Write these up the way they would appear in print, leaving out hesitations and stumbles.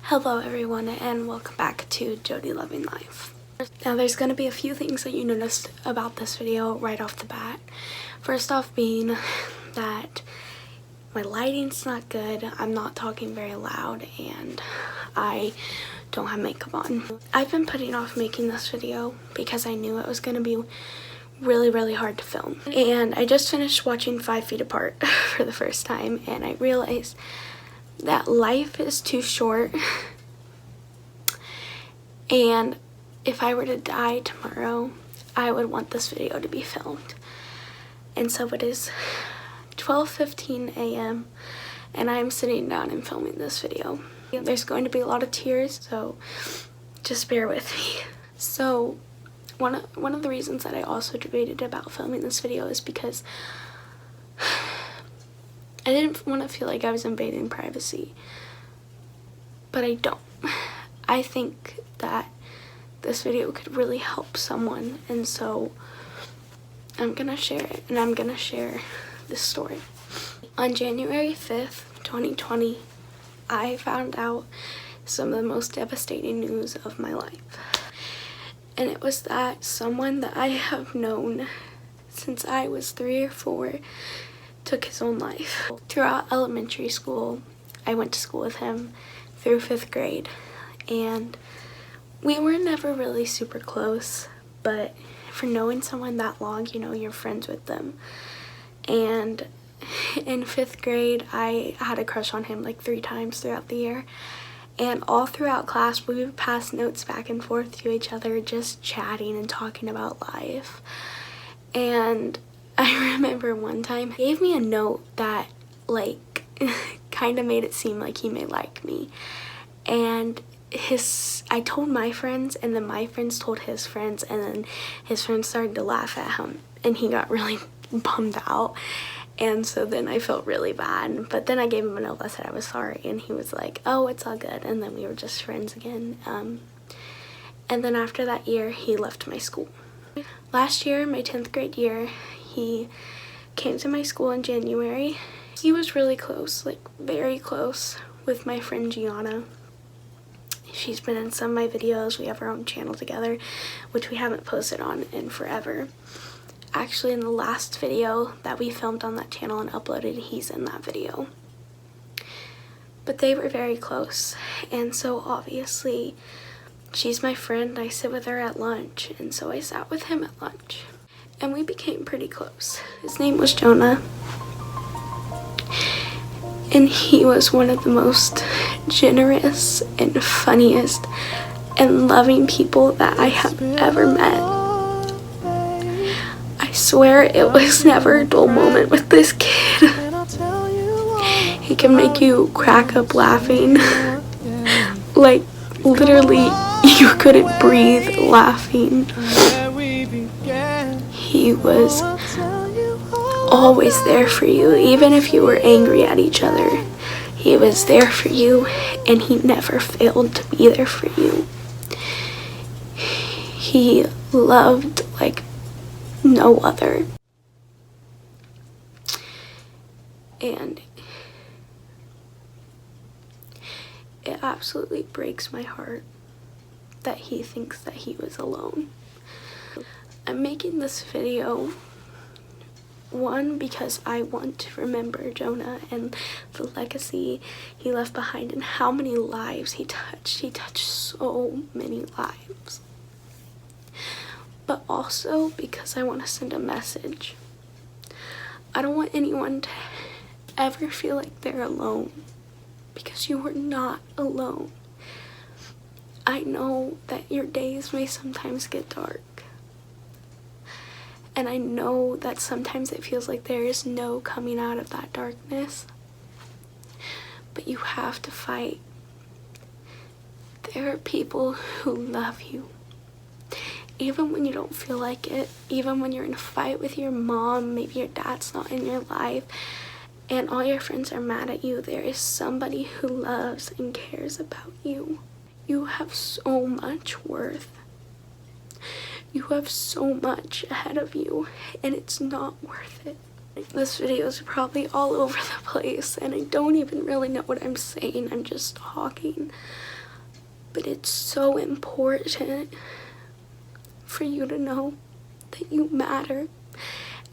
Hello everyone and welcome back to Jody Loving Life. Now there's going to be a few things that you noticed about this video right off the bat. First off being that my lighting's not good, I'm not talking very loud, and I don't have makeup on. I've been putting off making this video because I knew it was going to be really hard to film. And I just finished watching 5 Feet Apart for the first time, and I realized that life is too short, and if I were to die tomorrow, I would want this video to be filmed. And so it is 12:15 a.m. and I'm sitting down and filming this video. There's going to be a lot of tears, so just bear with me. So one of the reasons that I also debated about filming this video is because I didn't want to feel like I was invading privacy, but I don't. I think that this video could really help someone, and so I'm gonna share it, and I'm gonna share this story. On January 5th, 2020, I found out some of the most devastating news of my life. And it was that someone that I have known since I was 3 or 4 took his own life. Throughout elementary school, I went to school with him through 5th grade, and we were never really super close, but for knowing someone that long, you know, you're friends with them. And in 5th grade, I had a crush on him like 3 times throughout the year, and all throughout class we would pass notes back and forth to each other, just chatting and talking about life. And I remember one time he gave me a note that like kind of made it seem like he may like me, and I told my friends, and then my friends told his friends, and then his friends started to laugh at him, and he got really bummed out. And so then I felt really bad, but then I gave him a note that said I was sorry, and he was like, oh, it's all good, and then we were just friends again. And then after that year, he left my school. Last year, my 10th grade year, he came to my school in January. He was really close, like very close, with my friend Jonah. She's been in some of my videos. We have our own channel together, which we haven't posted on in forever. Actually, in the last video that we filmed on that channel and uploaded, he's in that video. But they were very close, and so obviously she's my friend. I sit with her at lunch, and so I sat with him at lunch, and we became pretty close. His name was Jonah, and he was one of the most generous and funniest and loving people that I have ever met. I swear it was never a dull moment with this kid. He can make you crack up laughing. Like literally you couldn't breathe laughing. He was always there for you, even if you were angry at each other. He was there for you, and he never failed to be there for you. He loved like no other. And it absolutely breaks my heart that he thinks that he was alone. I'm making this video, one, because I want to remember Jonah and the legacy he left behind and how many lives he touched. He touched so many lives. But also because I want to send a message. I don't want anyone to ever feel like they're alone, because you are not alone. I know that your days may sometimes get dark, and I know that sometimes it feels like there is no coming out of that darkness, but you have to fight. There are people who love you, even when you don't feel like it, even when you're in a fight with your mom, maybe your dad's not in your life, and all your friends are mad at you. There is somebody who loves and cares about you. You have so much worth. You have so much ahead of you, and it's not worth it. This video is probably all over the place, and I don't even really know what I'm saying. I'm just talking. But it's so important for you to know that you matter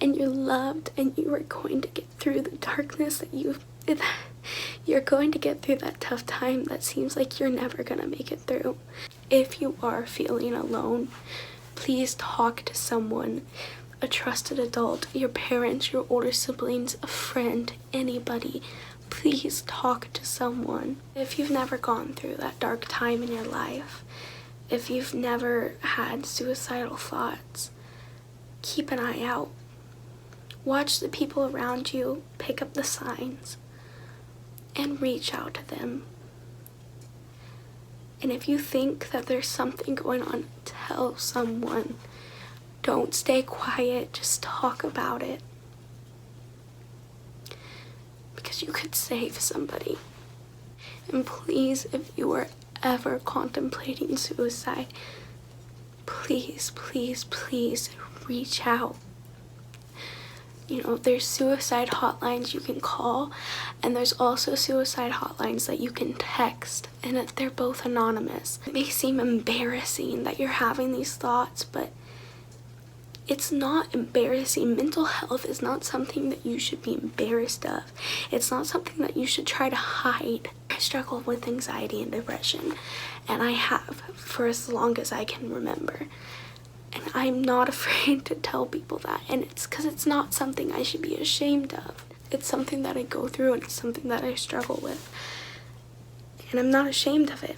and you're loved, and you are going to get through the darkness that you're going to get through that tough time that seems like you're never gonna make it through. If you are feeling alone, please talk to someone, a trusted adult, your parents, your older siblings, a friend, anybody. Please talk to someone. If you've never gone through that dark time in your life, if you've never had suicidal thoughts, keep an eye out. Watch the people around you, pick up the signs, and reach out to them. And if you think that there's something going on, tell someone. Don't stay quiet, just talk about it. Because you could save somebody. And please, if you are ever contemplating suicide, please, please, please reach out. You know, there's suicide hotlines you can call, and there's also suicide hotlines that you can text, and they're both anonymous. It may seem embarrassing that you're having these thoughts, but it's not embarrassing. Mental health is not something that you should be embarrassed of. It's not something that you should try to hide. I struggle with anxiety and depression, and I have for as long as I can remember. And I'm not afraid to tell people that, and it's because it's not something I should be ashamed of. It's something that I go through, and it's something that I struggle with. And I'm not ashamed of it,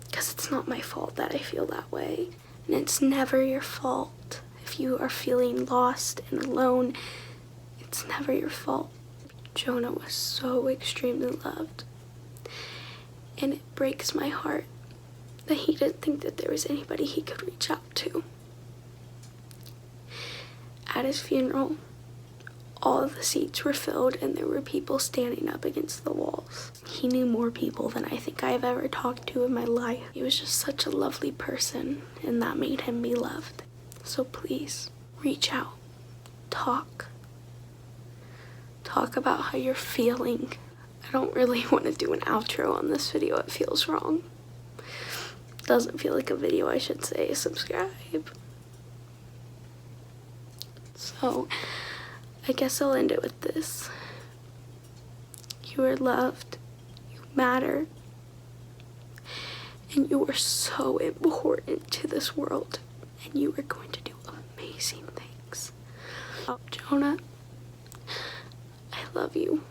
because it's not my fault that I feel that way. And it's never your fault. If you are feeling lost and alone, it's never your fault. Jonah was so extremely loved, and it breaks my heart that he didn't think that there was anybody he could reach out to. At his funeral, all of the seats were filled, and there were people standing up against the walls. He knew more people than I think I've ever talked to in my life. He was just such a lovely person, and that made him be loved. So please, reach out, talk about how you're feeling. I don't really want to do an outro on this video. It feels wrong. Doesn't feel like a video I should say subscribe. So I guess I'll end it with this. You are loved, you matter, and you are so important to this world, and you are going to do amazing things. Jonah, I love you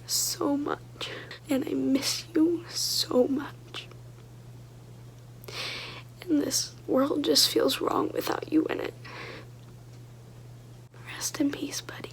so much, and I miss you so much. And this world just feels wrong without you in it. Rest in peace, buddy.